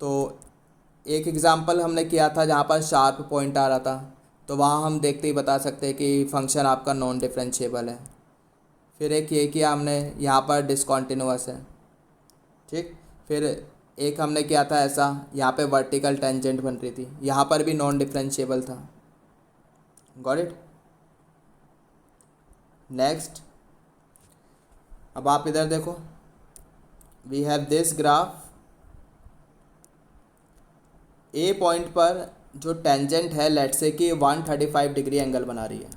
तो एक एग्जांपल हमने किया था जहाँ पर शार्प पॉइंट आ रहा था, तो वहाँ हम देखते ही बता सकते हैं कि फंक्शन आपका नॉन डिफरेंशिएबल है। फिर एक ये किया हमने, यहाँ पर डिसकॉन्टिन्यूअस है, ठीक। फिर एक हमने किया था ऐसा, यहाँ पे वर्टिकल टेंजेंट बन रही थी, यहाँ पर भी नॉन डिफरेंशिएबल था। Got it. नेक्स्ट, अब आप इधर देखो, we have this graph. A point पर जो टेंजेंट है लेट्स से कि 135 डिग्री एंगल बना रही है।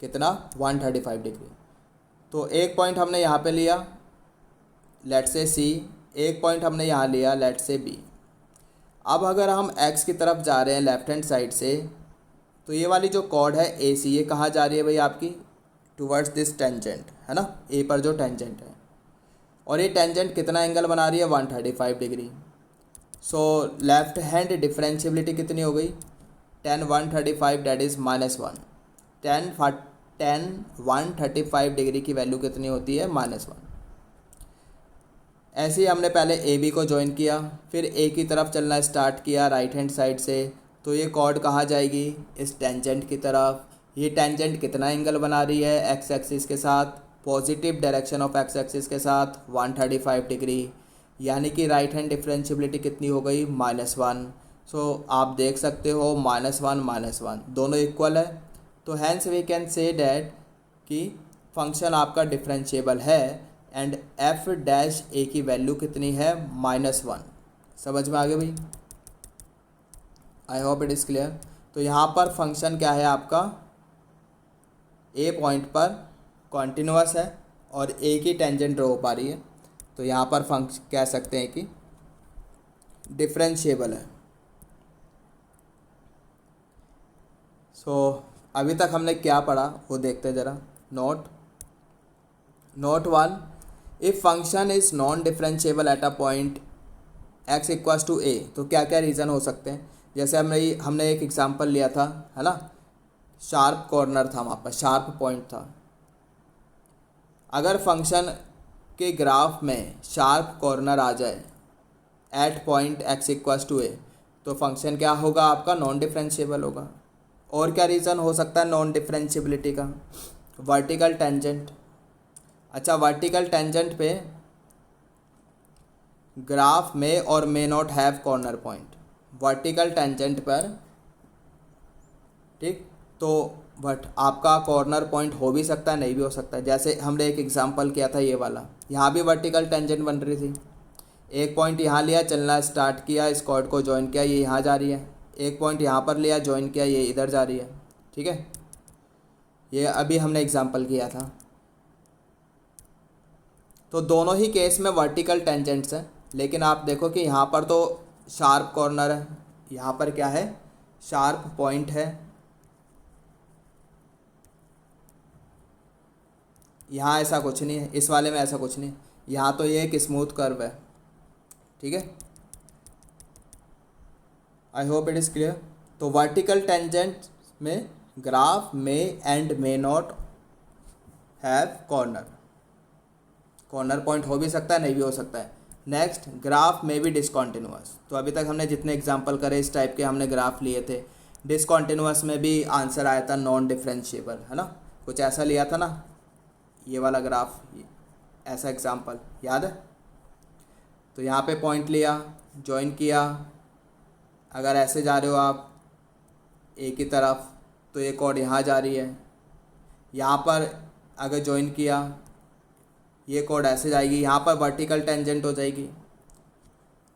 कितना, 135 डिग्री। तो एक पॉइंट हमने यहाँ पे लिया लेट्स से सी, एक पॉइंट हमने यहाँ लिया लेट्स से बी। अब अगर हम एक्स की तरफ जा रहे हैं लेफ्ट हैंड साइड से, तो ये वाली जो कॉर्ड है ए सी, ये कहाँ जा रही है भाई आपकी, टुवर्ड्स दिस टेंजेंट, है ना, ए पर जो टेंजेंट है। और ये टेंजेंट कितना एंगल बना रही है, 135 degree. So left hand differentiability कितनी हो गई, 10 135 डेट इज़ -1। 10 135 डिग्री की वैल्यू कितनी होती है, -1। ऐसे ही हमने पहले ए बी को ज्वाइन किया, फिर ए की तरफ चलना स्टार्ट किया राइट हैंड साइड से। तो ये कॉर्ड कहाँ जाएगी, इस टेंजेंट की तरफ। ये टेंजेंट कितना एंगल बना रही है, एक्स एक्सिस के साथ, positive direction of X axis के साथ 135 डिग्री, यानी कि राइट हैंड डिफरेंशियबिलिटी कितनी हो गई, -1। सो आप देख सकते हो -1 -1 दोनों इक्वल है। तो hence we can say that कि फंक्शन आपका डिफरेंशिएबल है एंड एफ डैश ए की वैल्यू कितनी है, -1। समझ में आ गया भाई, आई होप इट इज़ क्लियर। तो यहाँ पर फंक्शन क्या है आपका, ए पॉइंट पर कॉन्टिन्यूअस है और ए की टेंजेंट ड्रॉ हो पा रही है, तो यहाँ पर फंक्शन कह सकते हैं कि डिफरेंशिएबल है। सो अभी तक हमने क्या पढ़ा वो देखते हैं ज़रा। Note 1, if function is non differentiable at a point x equals to a, तो क्या क्या रीज़न हो सकते हैं। जैसे हमने एक एग्जांपल लिया था, है ना, शार्प कॉर्नर था वहाँ पर, शार्प पॉइंट था। अगर फंक्शन के ग्राफ में शार्प कॉर्नर आ जाए at point x equals to a, तो फंक्शन क्या होगा आपका, नॉन डिफरेंशिएबल होगा। और क्या रीज़न हो सकता है नॉन डिफरेंशिएबिलिटी का, वर्टिकल टेंजेंट। अच्छा, वर्टिकल टेंजेंट पे ग्राफ में और may not have corner point, vertical tangent पर, ठीक। तो बट आपका कॉर्नर पॉइंट हो भी सकता है, नहीं भी हो सकता है। जैसे हमने एक एग्जांपल किया था ये वाला, यहाँ भी वर्टिकल टेंजेंट बन रही थी। एक पॉइंट यहाँ लिया, चलना स्टार्ट किया, इस कॉर्ड को ज्वाइन किया, ये यहाँ जा रही है। एक पॉइंट यहाँ पर लिया, ज्वाइन किया, ये इधर जा रही है, ठीक है। ये अभी हमने एग्जांपल किया था। तो दोनों ही केस में वर्टिकल टेंजेंट्स हैं, लेकिन आप देखो कि यहाँ पर तो शार्प कॉर्नर है, यहाँ पर क्या है, शार्प पॉइंट है। यहाँ ऐसा कुछ नहीं है, इस वाले में ऐसा कुछ नहीं है। यहाँ तो ये एक स्मूथ कर्व है, ठीक है। आई होप इट इज़ क्लियर। तो वर्टिकल टेंजेंट में ग्राफ में and may not have corner, corner point हो भी सकता है, नहीं भी हो सकता है। नेक्स्ट, ग्राफ में भी डिसकॉन्टिन्यूअस। तो अभी तक हमने जितने एग्जांपल करे इस टाइप के हमने ग्राफ लिए थे। डिसकॉन्टिन्यूअस में भी आंसर आया था नॉन डिफरेंशिएबल, है ना, कुछ ऐसा लिया था ना, ये वाला ग्राफ, ऐसा एग्जांपल याद है। तो यहाँ पे पॉइंट लिया, ज्वाइन किया, अगर ऐसे जा रहे हो आप ए की तरफ, तो एक और यहाँ जा रही है। यहाँ पर अगर ज्वाइन किया, ये कोड ऐसे जाएगी, यहाँ पर वर्टिकल टेंजेंट हो जाएगी,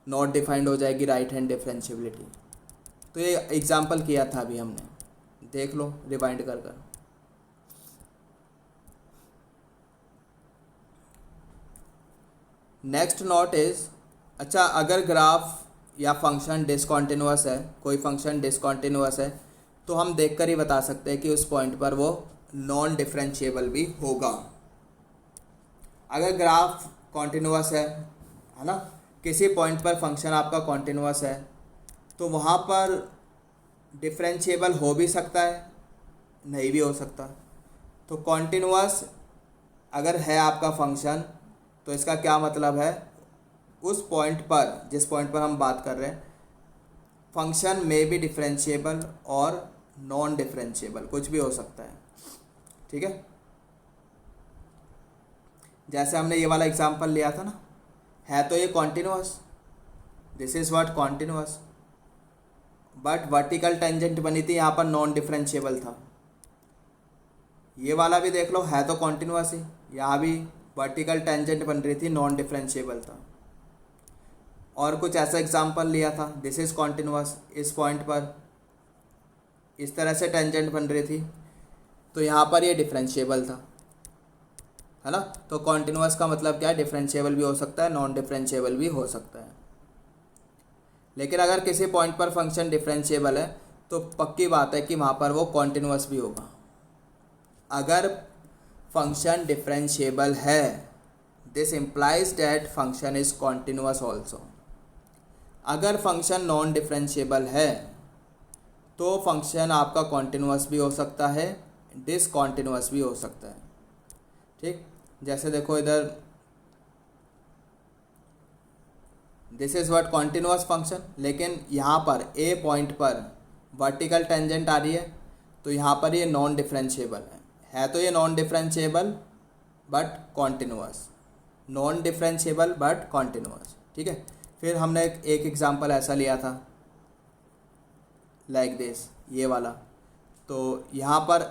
नॉट डिफाइंड हो जाएगी राइट हैंड डिफरेंशियबिलिटी। तो ये एग्जांपल किया था अभी हमने, देख लो रिवाइंड कर कर। नेक्स्ट नोट इज़, अच्छा अगर ग्राफ या फंक्शन डिसकॉन्टिन्यूअस है, कोई फंक्शन डिसकॉन्टिन्यूअस है, तो हम देखकर ही बता सकते हैं कि उस पॉइंट पर वो नॉन डिफरेंशिएबल भी होगा। अगर ग्राफ कॉन्टिन्यूअस है ना, किसी पॉइंट पर फंक्शन आपका कॉन्टिन्यूअस है, तो वहाँ पर डिफरेंशिएबल हो भी सकता है, नहीं भी हो सकता। तो कॉन्टिन्यूअस अगर है आपका फंक्शन, तो इसका क्या मतलब है, उस पॉइंट पर, जिस पॉइंट पर हम बात कर रहे हैं, फंक्शन में भी डिफरेंशिएबल और नॉन डिफरेंशिएबल कुछ भी हो सकता है। ठीक है, जैसे हमने ये वाला एग्जांपल लिया था ना, है तो ये continuous, this is what continuous, but vertical tangent बनी थी, यहाँ पर नॉन डिफरेंशिएबल था। ये वाला भी देख लो, है तो कॉन्टिन्यूअस ही, यहाँ भी वर्टिकल टेंजेंट बन रही थी, नॉन डिफरेंशिएबल था। और कुछ ऐसा एग्जांपल लिया था, दिस इज कॉन्टिन्यूअस, इस पॉइंट पर इस तरह से टेंजेंट बन रही थी, तो यहाँ पर ये डिफरेंशिएबल था, है ना। तो कॉन्टिन्यूअस का मतलब क्या है, डिफरेंशिएबल भी हो सकता है, नॉन डिफरेंशिएबल भी हो सकता है। लेकिन अगर किसी पॉइंट पर फंक्शन डिफरेंशिएबल है, तो पक्की बात है कि वहाँ पर वो कॉन्टिन्यूअस भी होगा। अगर फंक्शन डिफरेंशिएबल है, this implies that function is continuous also. अगर फंक्शन नॉन डिफरेंशिएबल है, तो फंक्शन आपका कॉन्टिन्यूअस भी हो सकता है, डिसकॉन्टिन्यूअस भी हो सकता है। ठीक, जैसे देखो इधर, this is what continuous function, लेकिन यहाँ पर ए पॉइंट पर वर्टिकल टेंजेंट आ रही है, तो यहाँ पर ये नॉन डिफरेंशिएबल है तो ये non differentiable but continuous, non differentiable but continuous. ठीक है, फिर हमने एक एग्जांपल ऐसा लिया था लाइक दिस, ये वाला। तो यहाँ पर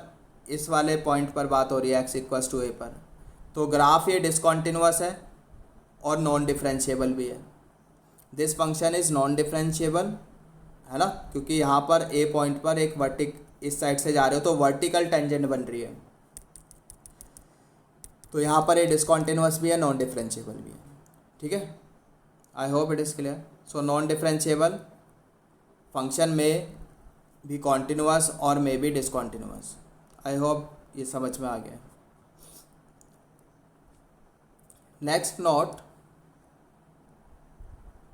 इस वाले पॉइंट पर बात हो रही है एक्स इक्वल्स टू ए पर, तो ग्राफ ये डिसकॉन्टिन्यूअस है और नॉन डिफरेंशिएबल भी है। This function is non differentiable, है ना, क्योंकि यहाँ पर ए पॉइंट पर एक इस साइड से जा रहे हो तो वर्टिकल टेंजेंट बन रही है, तो यहाँ पर ये डिसकॉन्टिन्यूअस भी है, नॉन डिफरेंशिएबल भी है। ठीक है, आई hope it is clear. So non differentiable function में भी कॉन्टिन्यूअस और मे भी डिसकॉन्टिन्यूअस। आई होप ये समझ में आ गया। Next note,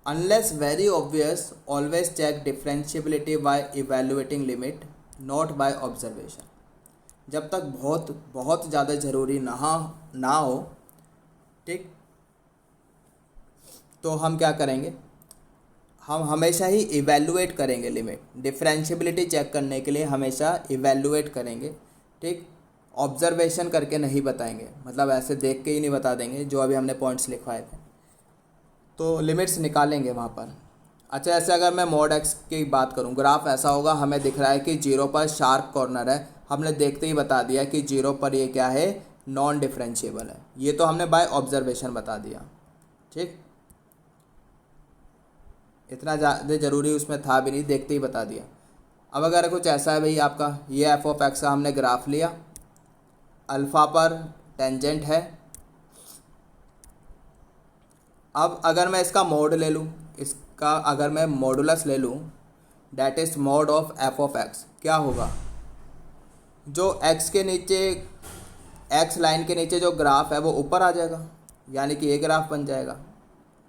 unless very obvious always check differentiability by evaluating limit, not by observation. जब तक बहुत बहुत ज़्यादा ज़रूरी ना हो, ठीक, तो हम क्या करेंगे, हम हमेशा ही इवैल्यूएट करेंगे लिमिट, डिफरेंशिएबिलिटी चेक करने के लिए हमेशा इवैल्यूएट करेंगे। ठीक, ऑब्जर्वेशन करके नहीं बताएंगे, मतलब ऐसे देख के ही नहीं बता देंगे जो अभी हमने पॉइंट्स लिखवाए थे, तो लिमिट्स निकालेंगे वहाँ पर। अच्छा, ऐसे अगर मैं मॉड एक्स की बात करूँ, ग्राफ ऐसा होगा, हमें दिख रहा है कि 0 पर शार्प कॉर्नर है, हमने देखते ही बता दिया कि 0 पर ये क्या है, नॉन डिफरेंशिएबल है। ये तो हमने बाय ऑब्जर्वेशन बता दिया। ठीक, इतना ज़्यादा ज़रूरी उसमें था भी नहीं, देखते ही बता दिया। अब अगर कुछ ऐसा है भाई, आपका ये एफ ऑफ एक्स का हमने ग्राफ लिया, अल्फ़ा पर टेंजेंट है। अब अगर मैं इसका मोड ले लूँ, इसका अगर मैं मॉडुलस ले लूँ, that is mode of F of x, क्या होगा, जो एक्स के नीचे, एक्स लाइन के नीचे जो ग्राफ है वो ऊपर आ जाएगा, यानी कि ये ग्राफ बन जाएगा।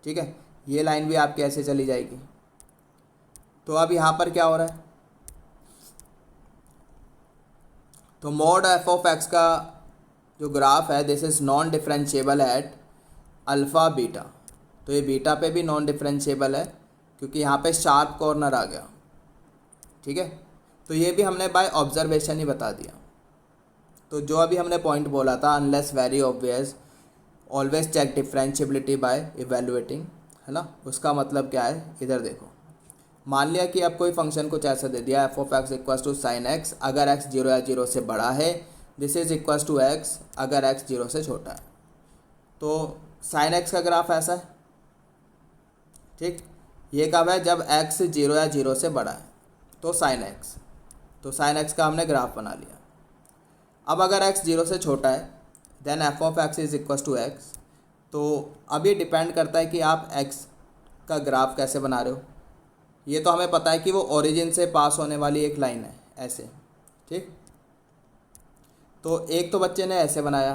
ठीक है, ये लाइन भी आपकी ऐसे चली जाएगी। तो अब यहाँ पर क्या हो रहा है, तो मोड एफ ऑफ एक्स का जो ग्राफ है, this is non differentiable eight alpha beta. तो ये बीटा पे भी नॉन डिफरेंशिएबल है, क्योंकि यहाँ पे शार्प कॉर्नर आ गया। ठीक है, तो ये भी हमने बाय ऑब्जर्वेशन ही बता दिया। तो जो अभी हमने पॉइंट बोला था, unless very obvious always check differentiability by evaluating, है ना, उसका मतलब क्या है, इधर देखो। मान लिया कि अब कोई फंक्शन कुछ ऐसा दे दिया, F of X equals to sine X अगर एक्स 0 या 0 से बड़ा है, this is equals to X अगर एक्स 0 से छोटा है। तो साइन एक्स का ग्राफ ऐसा है। ठीक, ये कब है, जब एक्स 0 या 0 से बड़ा है, तो साइन एक्स, तो साइन एक्स का हमने ग्राफ बना लिया। अब अगर एक्स 0 से छोटा है, then F of X is equals to X. तो अब ये डिपेंड करता है कि आप एक्स का ग्राफ कैसे बना रहे हो। ये तो हमें पता है कि वो ओरिजिन से पास होने वाली एक लाइन है, ऐसे, ठीक। तो एक तो बच्चे ने ऐसे बनाया,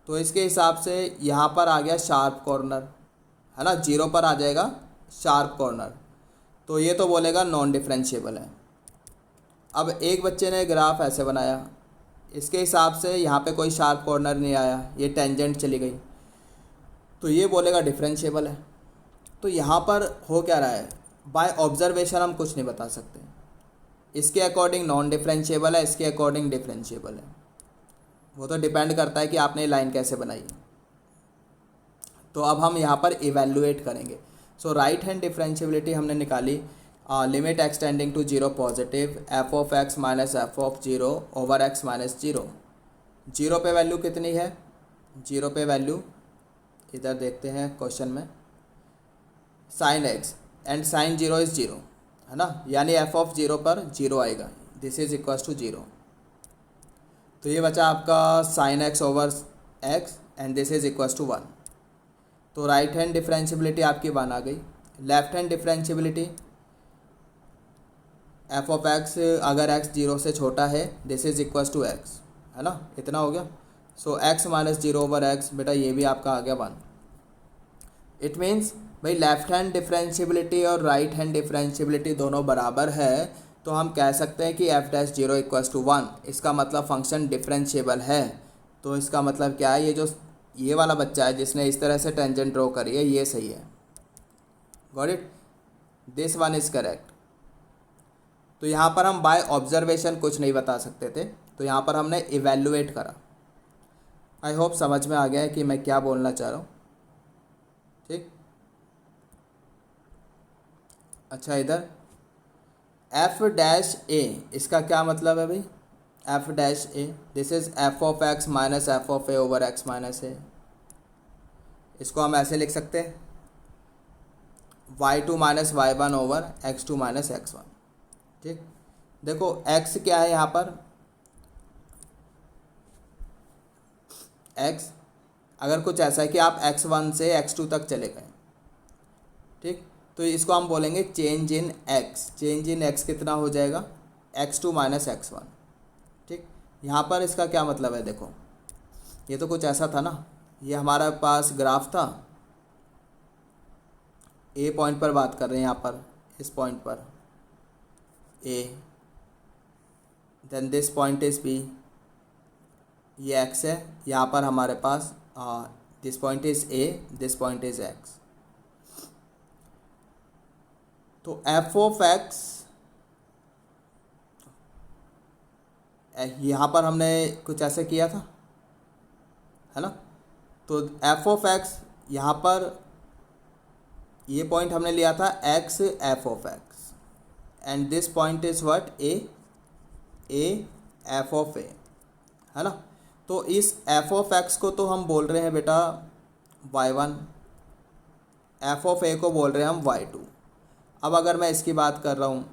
तो इसके हिसाब से यहाँ पर आ गया शार्प कॉर्नर, है ना, 0 पर आ जाएगा शार्प कॉर्नर, तो ये तो बोलेगा नॉन डिफरेंशिएबल है। अब एक बच्चे ने ग्राफ ऐसे बनाया, इसके हिसाब से यहाँ पे कोई शार्प कॉर्नर नहीं आया, ये टेंजेंट चली गई, तो ये बोलेगा डिफरेंशिएबल है। तो यहाँ पर हो क्या रहा है, बाय ऑब्जर्वेशन हम कुछ नहीं बता सकते, इसके अकॉर्डिंग नॉन डिफरेंशिएबल है, इसके अकॉर्डिंग डिफरेंशिएबल है, वो तो डिपेंड करता है कि आपने लाइन कैसे बनाई। तो अब हम यहाँ पर इवेल्युएट करेंगे। सो राइट हैंड डिफरेंशिएबिलिटी हमने निकाली, limit extending to 0 positive F of x minus F of 0 over x minus 0। 0 पे वैल्यू कितनी है, 0 पे वैल्यू इधर देखते हैं क्वेश्चन में, sine X and sine 0 is 0, है ना, यानी एफ ऑफ 0 पर 0 आएगा, दिस इज इक्वल्स टू 0। तो ये बचा आपका sine X over X and this is equals to 1। तो राइट हैंड डिफरेंशिएबिलिटी आपकी 1 आ गई। Left hand differentiability F of X अगर एक्स 0 से छोटा है, this is equals to X, है ना, इतना हो गया। So X minus 0 over X, बेटा ये भी आपका आ गया 1। इट मीन्स भाई लेफ्ट हैंड डिफरेंशिएबिलिटी और राइट हैंड डिफरेंशिएबिलिटी दोनों बराबर है, तो हम कह सकते हैं कि एफ डैश 0 इक्वल्स टू 1, इसका मतलब फंक्शन डिफरेंशिएबल है। तो इसका मतलब क्या है, ये जो ये वाला बच्चा है जिसने इस तरह से टेंजेंट ड्रॉ करी है, ये सही है। Got it, this one is correct. तो यहाँ पर हम बाय ऑब्जर्वेशन कुछ नहीं बता सकते थे, तो यहाँ पर हमने इवेल्युएट करा। आई होप समझ में आ गया है कि मैं क्या बोलना चाह रहा हूँ, ठीक। अच्छा, इधर एफ डैश ए, इसका क्या मतलब है भाई, f dash a, this is f of x minus F of a over x minus a. इसको हम ऐसे लिख सकते हैं, y2 minus y one over x2 minus x1, ठीक। देखो x क्या है यहाँ पर, x अगर कुछ ऐसा है कि आप x1 से x2 तक चले गए, ठीक, तो इसको हम बोलेंगे change in x। Change in x कितना हो जाएगा, x2 माइनस x1, ठीक। यहाँ पर इसका क्या मतलब है, देखो ये तो कुछ ऐसा था ना, ये हमारा पास ग्राफ था, ए पॉइंट पर बात कर रहे हैं यहाँ पर, इस पॉइंट पर a, then this point is b, ये x है, यहाँ पर हमारे पास this point is a, this point is x। तो एफ ऑफ एक्स, यहाँ पर हमने कुछ ऐसे किया था, है ना। तो एफ ऑफ एक्स यहाँ पर ये पॉइंट हमने लिया था x f of x, and this point is what, a f of a, है ना। तो इस एफ ऑफ एक्स को तो हम बोल रहे हैं बेटा y1, एफ ऑफ ए को बोल रहे हैं हम y2। अब अगर मैं इसकी बात कर रहा हूँ,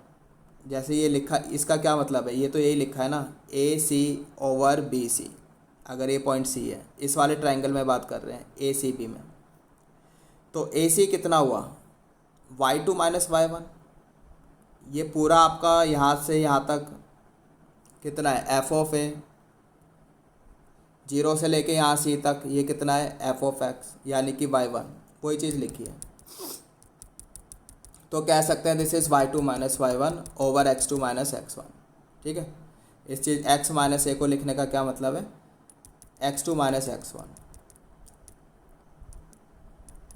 जैसे ये लिखा, इसका क्या मतलब है, ये तो यही लिखा है ना, ए सी ओवर बी सी, अगर ये पॉइंट सी है, इस वाले ट्रायंगल में बात कर रहे हैं ए सी बी में, तो ए सी कितना हुआ, y2 माइनस y1, ये पूरा आपका यहाँ से यहाँ तक कितना है, एफ ऑफ ए, 0 से लेके यहाँ सी तक ये कितना है, एफ ऑफ एक्स, यानी कि y1, वही चीज़ लिखी है। तो कह सकते हैं this is y2 minus y1 over x2 minus x1, ठीक है। इस चीज़ x माइनस ए को लिखने का क्या मतलब है, x2 माइनस x1।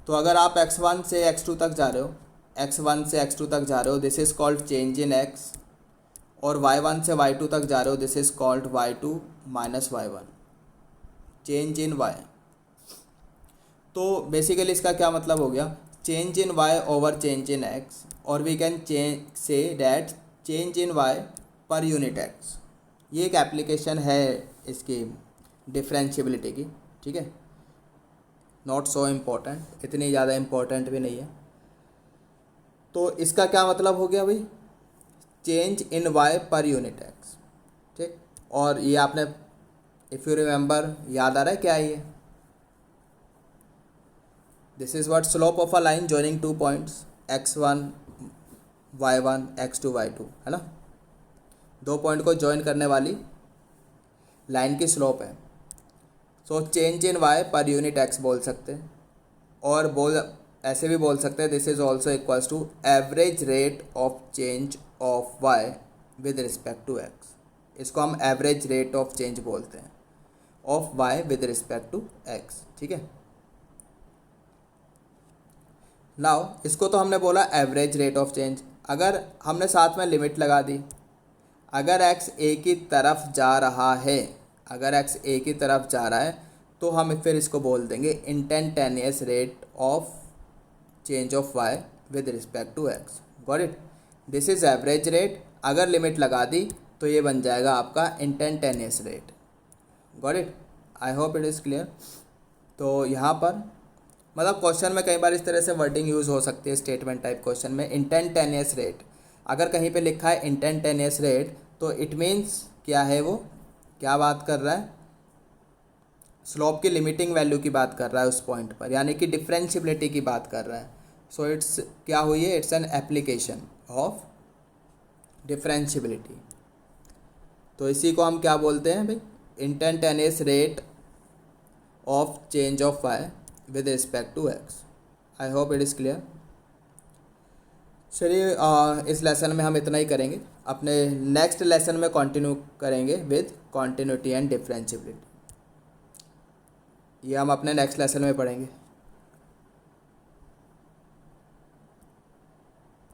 तो अगर आप x1 से x2 तक जा रहे हो, x1 से x2 तक जा रहे हो, this is called change in x, और y1 से y2 तक जा रहे हो, this is called y2 minus y1, change in y। तो बेसिकली इसका क्या मतलब हो गया, change in y over change in x, और we can say that change in y per unit x। ये एक एप्लीकेशन है इसकी डिफरेंशिएबिलिटी की, ठीक है, नॉट सो इम्पोर्टेंट, इतनी ज़्यादा इम्पोर्टेंट भी नहीं है। तो इसका क्या मतलब हो गया भाई, change in y per unit x, ठीक। और ये आपने इफ़ यू रिमेंबर, याद आ रहा है क्या है ये, this is what slope of a line joining two points x1 y1 x2 y2, है ना। दो पॉइंट को ज्वाइन करने वाली लाइन की स्लोप है। So change in Y per unit X बोल सकते हैं, और ऐसे भी बोल सकते हैं this is also equals to average rate of change of Y with respect to X. इसको हम एवरेज रेट ऑफ चेंज बोलते हैं of Y with respect to X. ठीक है, नाउ इसको तो हमने बोला एवरेज रेट ऑफ चेंज। अगर हमने साथ में लिमिट लगा दी, अगर x a की तरफ जा रहा है, अगर x a की तरफ जा रहा है तो हम फिर इसको बोल देंगे instantaneous rate of change of y with respect to x। Got it, this is average rate. अगर लिमिट लगा दी तो ये बन जाएगा आपका instantaneous rate. Got it, I hope it is clear. तो यहाँ पर मतलब क्वेश्चन में कई बार इस तरह से वर्डिंग यूज़ हो सकती है स्टेटमेंट टाइप क्वेश्चन में, इंस्टैन्टेनियस रेट। अगर कहीं पे लिखा है इंस्टैन्टेनियस रेट तो इट मीन्स क्या है, वो क्या बात कर रहा है, स्लोप की लिमिटिंग वैल्यू की बात कर रहा है उस पॉइंट पर, यानी कि डिफरेंशिएबिलिटी की बात कर रहा है। सो इट्स क्या हुई है, it's an application of differentiability. तो इसी को हम क्या बोलते हैं भाई, instantaneous rate of change of Y with respect to X. I hope it is clear. चलिए इस लेसन में हम इतना ही करेंगे। अपने नेक्स्ट लेसन में कंटिन्यू करेंगे विद कॉन्टिन्यूटी एंड डिफरेंशिएबिलिटी। ये हम अपने नेक्स्ट लेसन में पढ़ेंगे।